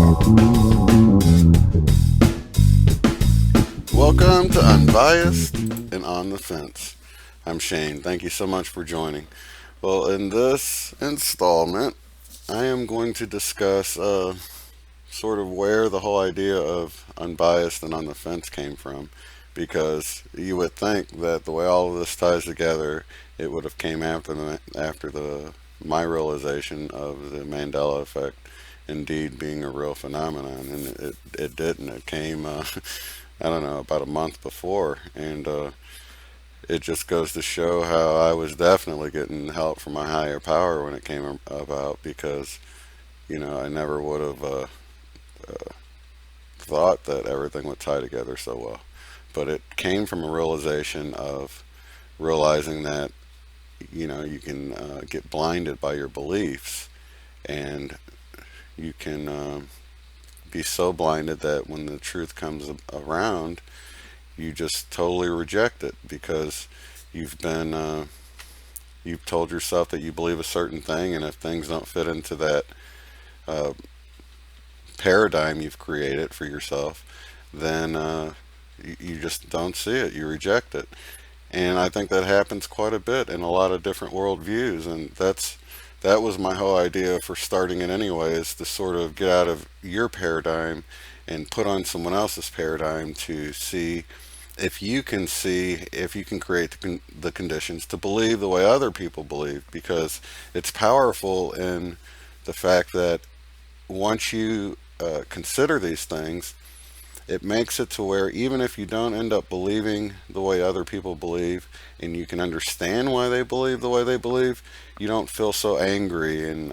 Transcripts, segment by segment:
Welcome to Unbiased and On the Fence. I'm Shane. Thank you so much for joining. Well, in this installment, I am going to discuss sort of where the whole idea of unbiased and on the fence came from, because you would think that the way all of this ties together, it would have came after the my realization of the Mandela effect indeed being a real phenomenon, and it didn't. It came, I don't know, about a month before, and it just goes to show how I was definitely getting help from my higher power when it came about, because I never would have thought that everything would tie together so well. But it came from a realization of realizing that you can get blinded by your beliefs, and you can be so blinded that when the truth comes around, you just totally reject it, because you've been you've told yourself that you believe a certain thing, and if things don't fit into that uh, paradigm you've created for yourself, then you just don't see it. You reject it. And I think that happens quite a bit in a lot of different worldviews, and that was my whole idea for starting it anyway, is to sort of get out of your paradigm and put on someone else's paradigm to see if you can create the conditions to believe the way other people believe, because it's powerful in the fact that once you consider these things, it makes it to where even if you don't end up believing the way other people believe, and you can understand why they believe the way they believe, you don't feel so angry and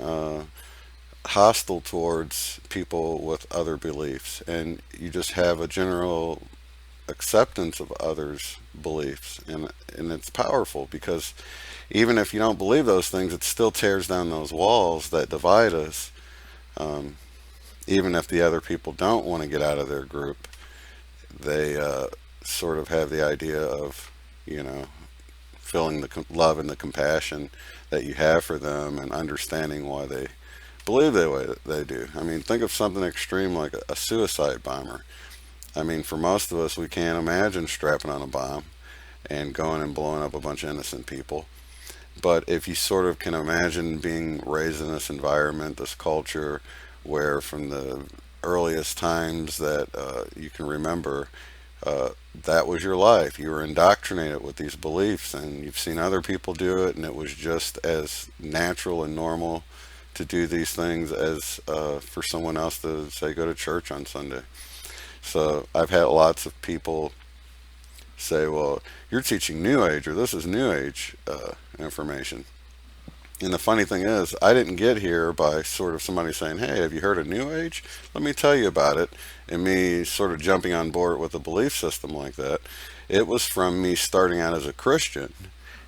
hostile towards people with other beliefs, and you just have a general acceptance of others' beliefs, and it's powerful, because even if you don't believe those things, it still tears down those walls that divide us. Um, Even if the other people don't want to get out of their group, they sort of have the idea of, you know, feeling the love and the compassion that you have for them, and understanding why they believe the way that they do. I mean, think of something extreme like a suicide bomber. I mean, for most of us, we can't imagine strapping on a bomb and going and blowing up a bunch of innocent people. But if you sort of can imagine being raised in this environment, this culture, where from the earliest times that you can remember, that was your life. You were indoctrinated with these beliefs, and you've seen other people do it, and it was just as natural and normal to do these things as for someone else to, say, go to church on Sunday. So I've had lots of people say, well, you're teaching New Age, or this is New Age information. And the funny thing is, I didn't get here by sort of somebody saying, hey, have you heard of New Age? Let me tell you about it. And me sort of jumping on board with a belief system like that. It was from me starting out as a Christian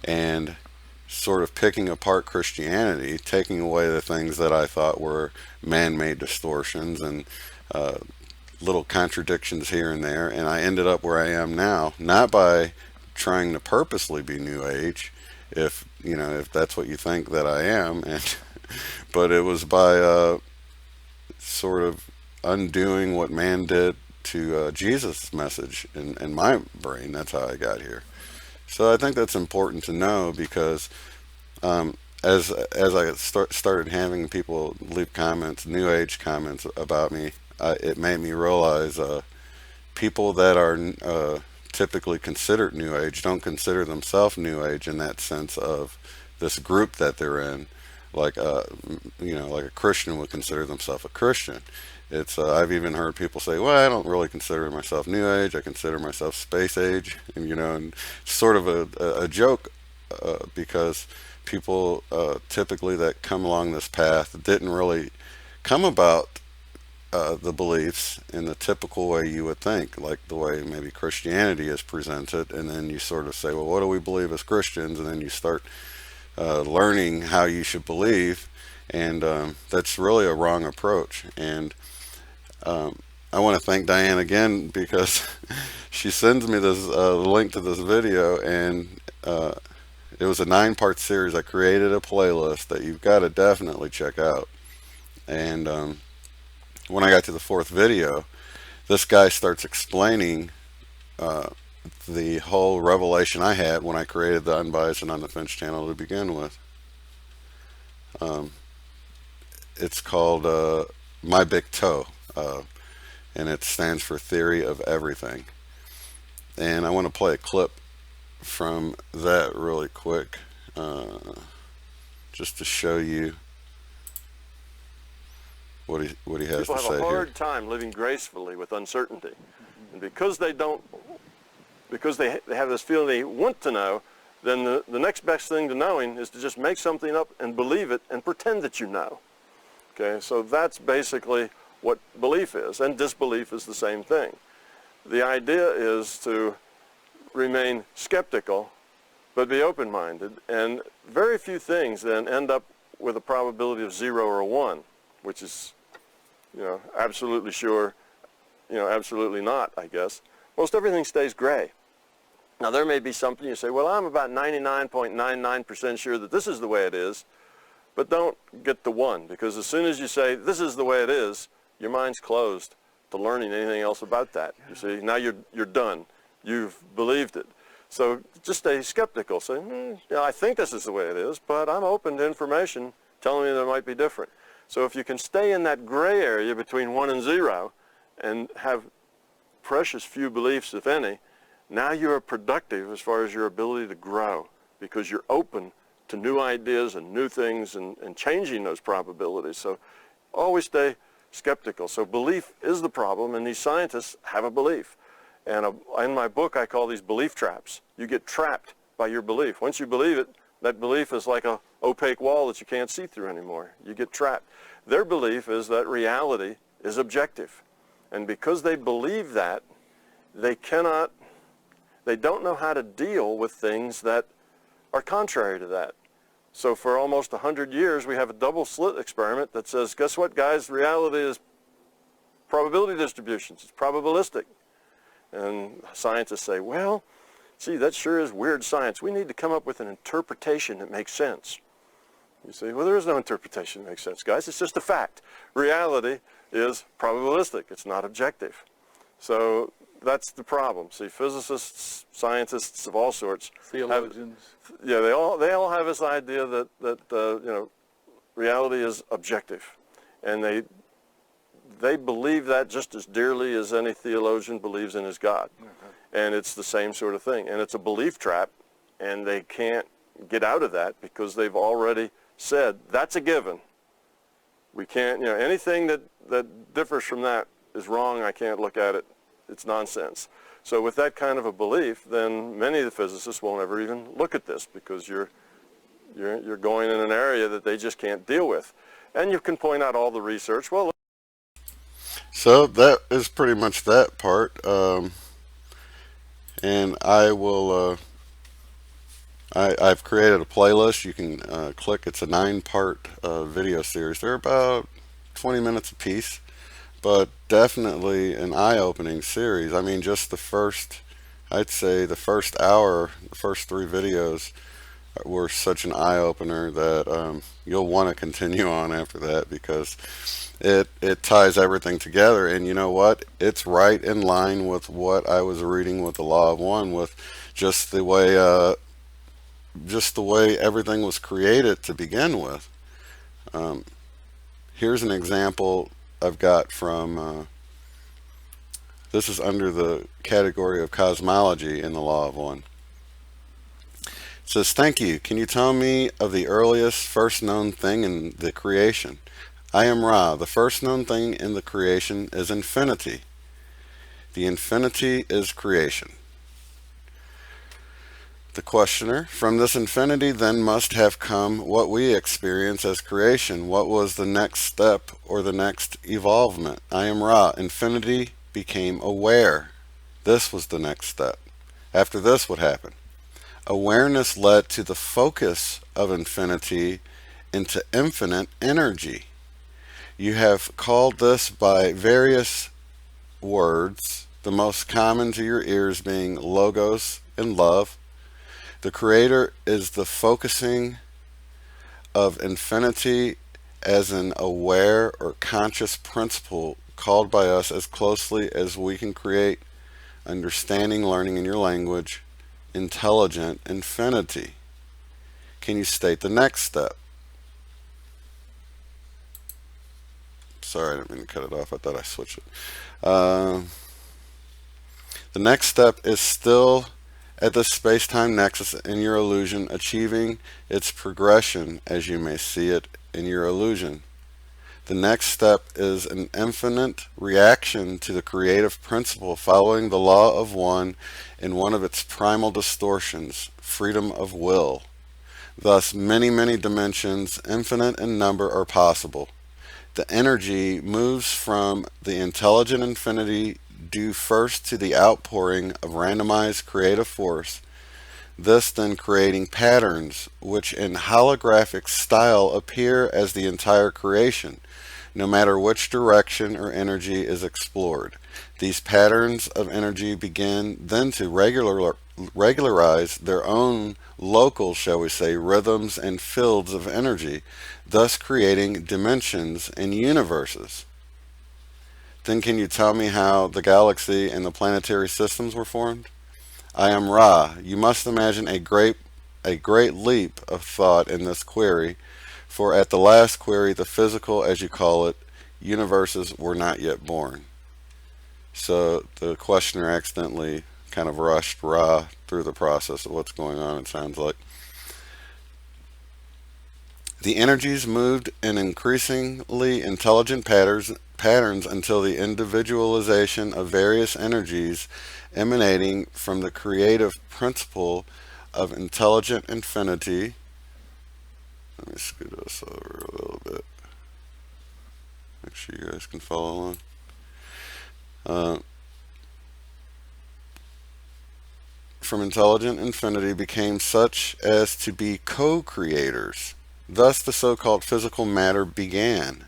and sort of picking apart Christianity, taking away the things that I thought were man made distortions and uh, little contradictions here and there. And I ended up where I am now, not by trying to purposely be New Age, if that's what you think that I am, and but it was by sort of undoing what man did to Jesus' message in my brain. That's how I got here. So I think that's important to know, because um, as I started having people leave comments, New Age comments about me, it made me realize people that are typically considered New Age don't consider themselves New Age in that sense of this group that they're in, like like a Christian would consider themselves a Christian. It's I've even heard people say, "Well, I don't really consider myself New Age. I consider myself Space Age," and sort of a joke, because people typically that come along this path didn't really come about the beliefs in the typical way you would think, like the way maybe Christianity is presented, and then you sort of say, well, what do we believe as Christians? And then you start learning how you should believe, and that's really a wrong approach. And I want to thank Diane again, because she sends me this link to this video, and it was a 9-part series. I created a playlist that you've got to definitely check out, and when I got to the fourth video, this guy starts explaining uh, the whole revelation I had when I created the Unbiased and Undefense channel to begin with. Um, it's called My Big Toe, and it stands for Theory of Everything. And I want to play a clip from that really quick, just to show you what he has People to have a say here. hard time living gracefully with uncertainty. And because they don't, because they have this feeling they want to know, then the next best thing to knowing is to just make something up and believe it and pretend that you know. Okay, so that's basically what belief is, and disbelief is the same thing. The idea is to remain skeptical, but be open-minded, and very few things then end up with a probability of 0 or 1, which is, absolutely sure, absolutely not, I guess. Most everything stays gray. Now, there may be something you say, well, I'm about 99.99% sure that this is the way it is, but don't get to 1, because as soon as you say, this is the way it is, your mind's closed to learning anything else about that. You see, now you're done. You've believed it. So just stay skeptical. Say, I think this is the way it is, but I'm open to information telling me that it might be different. So if you can stay in that gray area between 1 and 0 and have precious few beliefs, if any, now you're productive as far as your ability to grow, because you're open to new ideas and new things and changing those probabilities. So always stay skeptical. So belief is the problem, and these scientists have a belief. And in my book, I call these belief traps. You get trapped by your belief. Once you believe it, that belief is like an opaque wall that you can't see through anymore. You get trapped. Their belief is that reality is objective. And because they believe that, they don't know how to deal with things that are contrary to that. So for almost 100 years, we have a double slit experiment that says, guess what, guys? Reality is probability distributions. It's probabilistic. And scientists say, well, gee, that sure is weird science. We need to come up with an interpretation that makes sense. You say, well, there is no interpretation that makes sense, guys. It's just a fact. Reality is probabilistic. It's not objective. So that's the problem. See, physicists, scientists of all sorts, theologians. They all have this idea that reality is objective, and they believe that just as dearly as any theologian believes in his God. And it's the same sort of thing. And it's a belief trap, and they can't get out of that because they've already said, that's a given. We can't, anything that differs from that is wrong. I can't look at it. It's nonsense. So with that kind of a belief, then many of the physicists won't ever even look at this, because you're going in an area that they just can't deal with. And you can point out all the research. Well, So that is pretty much that part. And I will, I've created a playlist. You can click. It's a 9-part video series. They're about 20 minutes a piece, but definitely an eye-opening series. I mean, just I'd say the first hour, the first 3 videos were such an eye-opener that you'll want to continue on after that, because it ties everything together. And you know what? It's right in line with what I was reading with the Law of One, with just the way everything was created to begin with. Here's an example I've got from this is under the category of cosmology in the Law of One. It says, thank you. Can you tell me of the earliest first known thing in the creation? I am Ra. The first known thing in the creation is infinity. The infinity is creation. The questioner, from this infinity then must have come what we experience as creation. What was the next step or the next evolvement? I am Ra. Infinity became aware. This was the next step. After this, what happened? Awareness led to the focus of infinity into infinite energy. You have called this by various words, the most common to your ears being logos and love. The Creator is the focusing of infinity as an aware or conscious principle called by us as closely as we can create understanding, learning in your language, intelligent infinity. Can you state the next step? Sorry, I didn't mean to cut it off. I thought I switched it. Uh, the next step is still at the space-time nexus in your illusion, achieving its progression as you may see it in your illusion. The next step is an infinite reaction to the creative principle following the law of one in one of its primal distortions, freedom of will. Thus, many, many dimensions, infinite in number, are possible. The energy moves from the intelligent infinity due first to the outpouring of randomized creative force, this then creating patterns which in holographic style appear as the entire creation, no matter which direction or energy is explored. These patterns of energy begin then to regularize their own local, shall we say, rhythms and fields of energy, thus creating dimensions and universes. Then can you tell me how the galaxy and the planetary systems were formed? I am Ra. You must imagine a great leap of thought in this query, for at the last query, the physical, as you call it, universes were not yet born. So the questioner accidentally kind of rushed Ra through the process of what's going on, it sounds like. The energies moved in increasingly intelligent patterns until the individualization of various energies emanating from the creative principle of intelligent infinity. Let me scoot this over a little bit. Make sure you guys can follow along. From intelligent infinity became such as to be co-creators. Thus the so-called physical matter began.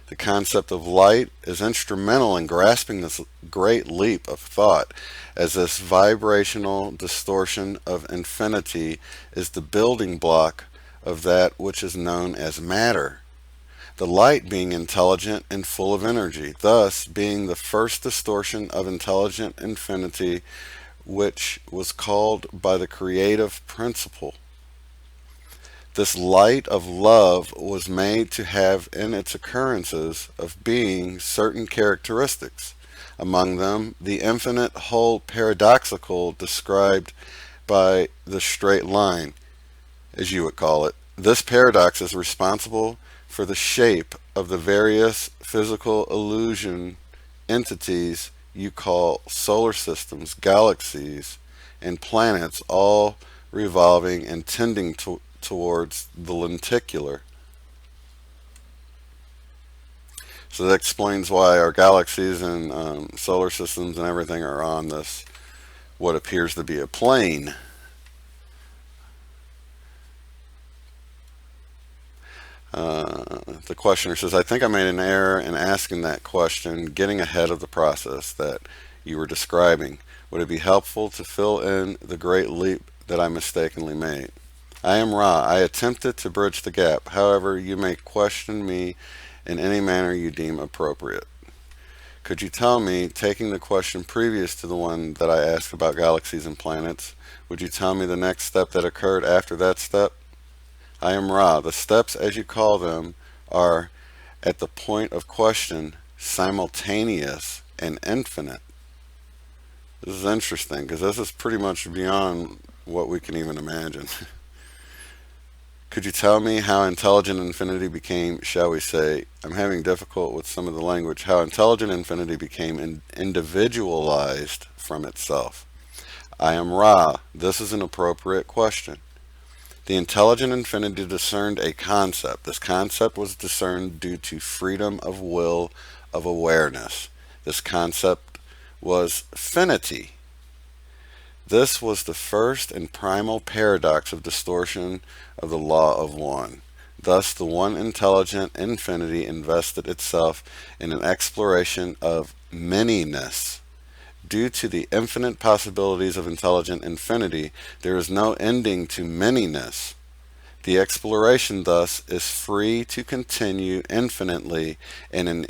The concept of light is instrumental in grasping this great leap of thought, as this vibrational distortion of infinity is the building block of that which is known as matter. The light being intelligent and full of energy, thus being the first distortion of intelligent infinity, which was called by the creative principle. This light of love was made to have in its occurrences of being certain characteristics, among them the infinite whole paradoxical described by the straight line, as you would call it. This paradox is responsible for the shape of the various physical illusion entities you call solar systems, galaxies, and planets, all revolving and tending towards the lenticular. So that explains why our galaxies and solar systems and everything are on this, what appears to be a plane. The questioner says, I think I made an error in asking that question, getting ahead of the process that you were describing. Would it be helpful to fill in the great leap that I mistakenly made? I am Ra. I attempted to bridge the gap. However, you may question me in any manner you deem appropriate. Could you tell me, taking the question previous to the one that I asked about galaxies and planets, would you tell me the next step that occurred after that step? I am Ra. The steps, as you call them, are, at the point of question, simultaneous and infinite. This is interesting because this is pretty much beyond what we can even imagine. Could you tell me how intelligent infinity became, shall we say, I'm having difficulty with some of the language, how intelligent infinity became individualized from itself? I am Ra. This is an appropriate question. The intelligent infinity discerned a concept. This concept was discerned due to freedom of will, of awareness. This concept was finity. This was the first and primal paradox of distortion of the law of one. Thus, the one intelligent infinity invested itself in an exploration of manyness. Due to the infinite possibilities of intelligent infinity, there is no ending to manyness. The exploration, thus, is free to continue infinitely in an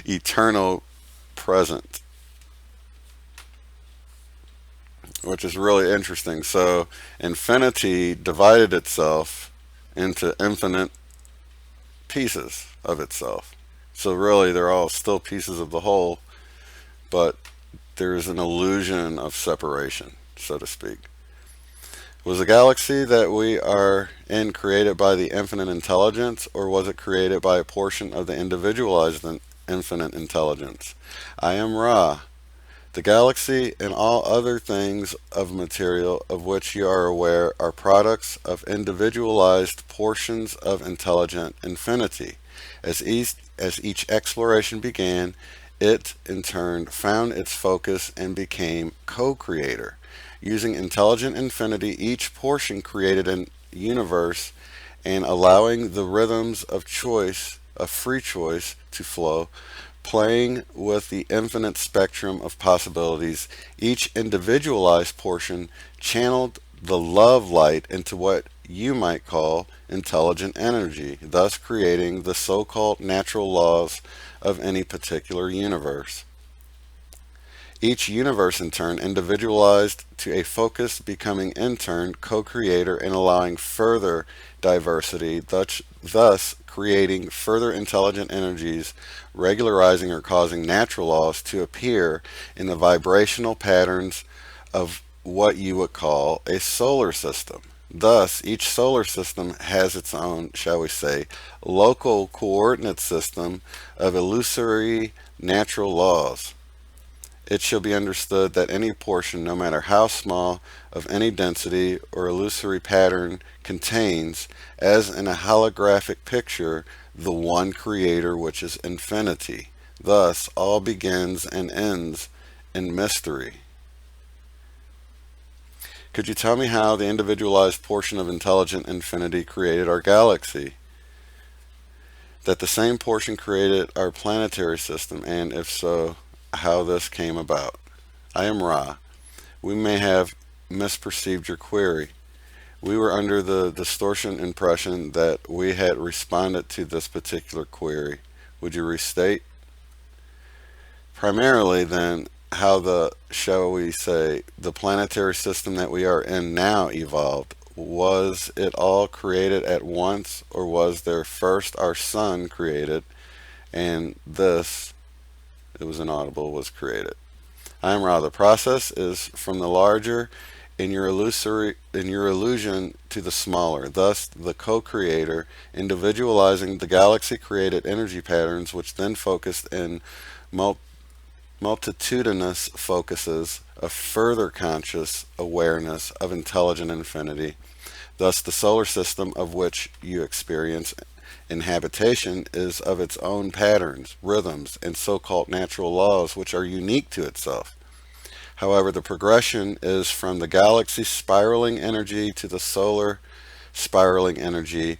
eternal present, which is really interesting. So, infinity divided itself into infinite pieces of itself. So, really, they're all still pieces of the whole, but there's an illusion of separation, so to speak. Was the galaxy that we are in created by the infinite intelligence, or was it created by a portion of the individualized infinite intelligence? I am Ra. The galaxy and all other things of material of which you are aware are products of individualized portions of intelligent infinity. As each exploration began, it in turn found its focus and became co-creator. Using intelligent infinity, each portion created a universe and allowing the rhythms of choice, of free choice, to flow, playing with the infinite spectrum of possibilities. Each individualized portion channeled the love light into what you might call intelligent energy, thus creating the so-called natural laws of any particular universe. Each universe in turn individualized to a focus, becoming in turn co-creator and allowing further diversity, thus creating further intelligent energies, regularizing or causing natural laws to appear in the vibrational patterns of what you would call a solar system. Thus, each solar system has its own, shall we say, local coordinate system of illusory natural laws. It shall be understood that any portion, no matter how small, of any density or illusory pattern contains, as in a holographic picture, the one creator which is infinity. Thus, all begins and ends in mystery. Could you tell me how the individualized portion of intelligent infinity created our galaxy? That the same portion created our planetary system, and if so, how this came about? I am Ra. We may have misperceived your query. We were under the distortion impression that we had responded to this particular query. Would you restate? Primarily, then, how the, shall we say, the planetary system that we are in now evolved. Was it all created at once, or was there first our sun created, and this, it was inaudible, was created? I am Ra. The process is from the larger in your illusion to the smaller. Thus, the co-creator, individualizing the galaxy-created energy patterns, which then focused in multitudinous focuses of further conscious awareness of intelligent infinity. Thus, the solar system of which you experience inhabitation is of its own patterns, rhythms, and so-called natural laws which are unique to itself. However, the progression is from the galaxy spiraling energy to the solar spiraling energy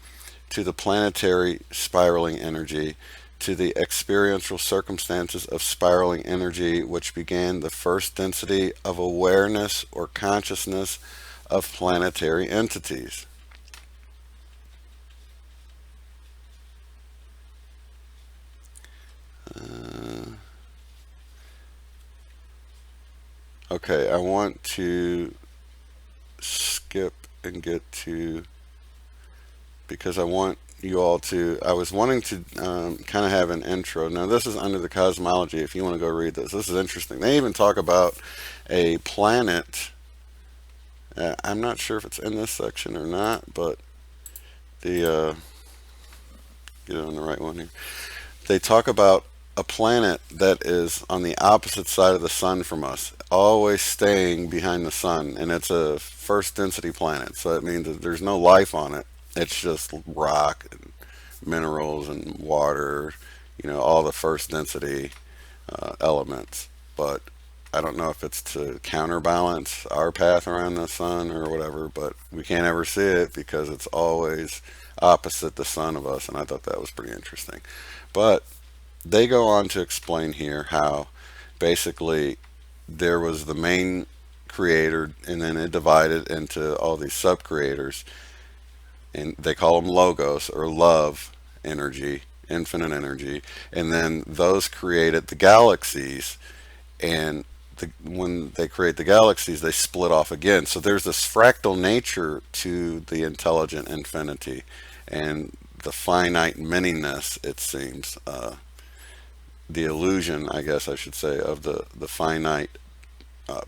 to the planetary spiraling energy to the experiential circumstances of spiraling energy, which began the first density of awareness or consciousness of planetary entities. Uh, okay, I want to skip and get to, because I want you all to, I was wanting to kind of have an intro. Now, this is under the cosmology, if you want to go read this. This is interesting. They even talk about a planet. I'm not sure if it's in this section or not, but get it on the right one here. They talk about a planet that is on the opposite side of the sun from us, always staying behind the sun, and it's a first density planet. So it means that there's no life on it. It's just rock and minerals and water, all the first density elements. But I don't know if it's to counterbalance our path around the sun or whatever, but we can't ever see it because it's always opposite the sun of us, and I thought that was pretty interesting. But they go on to explain here how basically there was the main creator, and then it divided into all these sub creators, and they call them logos or love energy, infinite energy, and then those created the galaxies, and when they create the galaxies, they split off again. So there's this fractal nature to the intelligent infinity and the finite manyness, it seems, the illusion, I guess I should say, of the finite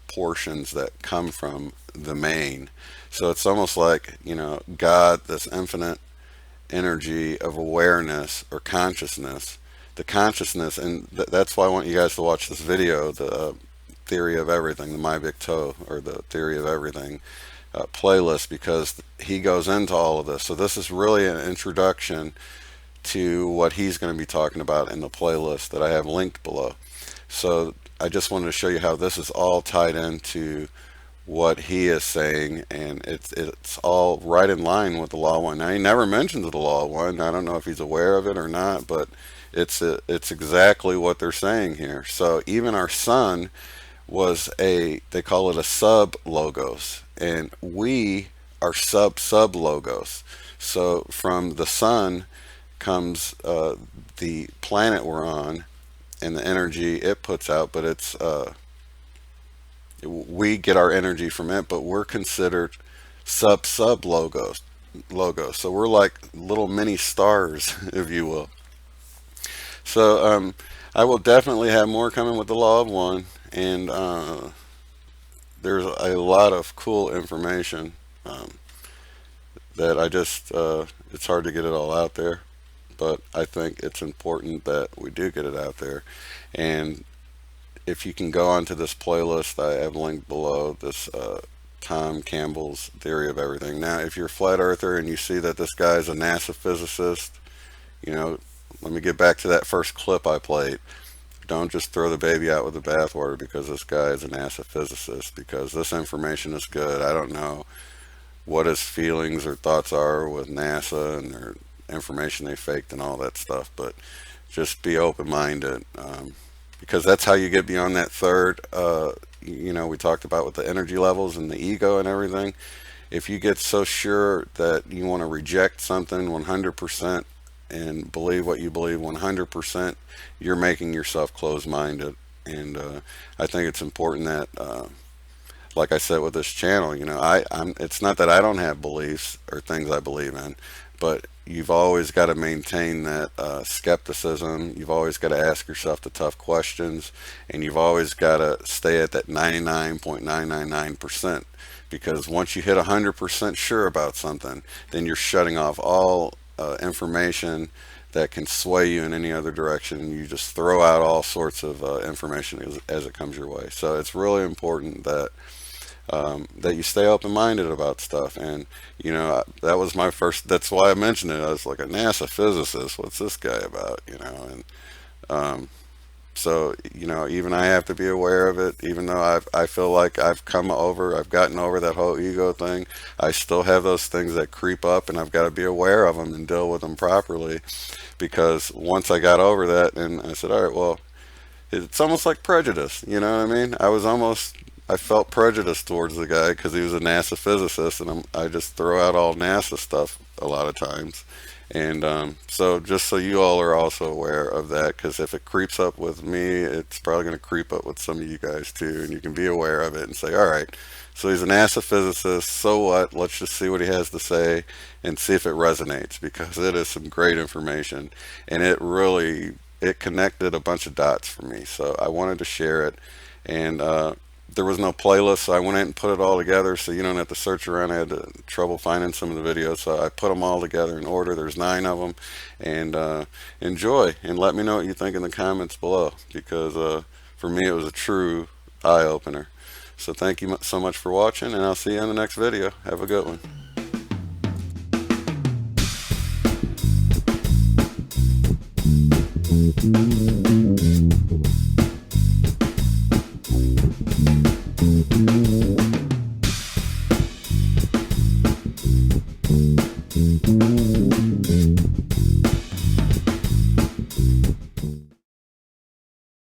portions that come from the main. So it's almost like, God, this infinite energy of awareness or consciousness, the consciousness, and that's why I want you guys to watch this video, the Theory of Everything, the My Big Toe, or the Theory of Everything playlist, because he goes into all of this. So this is really an introduction to what he's going to be talking about in the playlist that I have linked below. So I just wanted to show you how this is all tied into what he is saying, and it's all right in line with the Law of One. Now, he never mentions the Law of One. I don't know if he's aware of it or not, but it's exactly what they're saying here. So even our sun was they call it a sub logos, and we are sub logos. So from the sun comes the planet we're on and the energy it puts out, but it's we get our energy from it, but we're considered sub logos. So we're like little mini stars, if you will. So I will definitely have more coming with the Law of One, and there's a lot of cool information that I just it's hard to get it all out there, but I think it's important that we do get it out there. And if you can go onto this playlist I have linked below, this Tom Campbell's Theory of Everything. Now, if you're a flat earther and you see that this guy is a NASA physicist, let me get back to that first clip I played. Don't just throw the baby out with the bathwater because this guy is a NASA physicist, because this information is good. I don't know what his feelings or thoughts are with NASA and their information they faked and all that stuff, but just be open-minded, because that's how you get beyond that third, we talked about with the energy levels and the ego and everything. If you get so sure that you want to reject something 100% and believe what you believe 100%, you're making yourself closed-minded. And I think it's important that, like I said with this channel, it's not that I don't have beliefs or things I believe in, but you've always got to maintain that skepticism. You've always got to ask yourself the tough questions, and you've always got to stay at that 99.999%, because once you hit 100% sure about something, then you're shutting off all information that can sway you in any other direction. You just throw out all sorts of information as it comes your way. So it's really important that that you stay open-minded about stuff. And that was my first, that's why I mentioned it. I was like, a NASA physicist, what's this guy about? And so even I have to be aware of it. Even though I feel like I've gotten over that whole ego thing, I still have those things that creep up, and I've got to be aware of them and deal with them properly. Because once I got over that, and I said, all right, well, it's almost like prejudice, you know what I mean? I felt prejudiced towards the guy because he was a NASA physicist, and I just throw out all NASA stuff a lot of times. And so just so you all are also aware of that, because if it creeps up with me, it's probably going to creep up with some of you guys too, and you can be aware of it and say, all right, so he's a NASA physicist, so what? Let's just see what he has to say and see if it resonates, because it is some great information, and it connected a bunch of dots for me, so I wanted to share it. And there was no playlist, so I went in and put it all together so you don't have to search around. I had trouble finding some of the videos, so I put them all together in order. There's 9 of them, and enjoy, and let me know what you think in the comments below, because for me it was a true eye-opener. So thank you so much for watching, and I'll see you in the next video. Have a good one.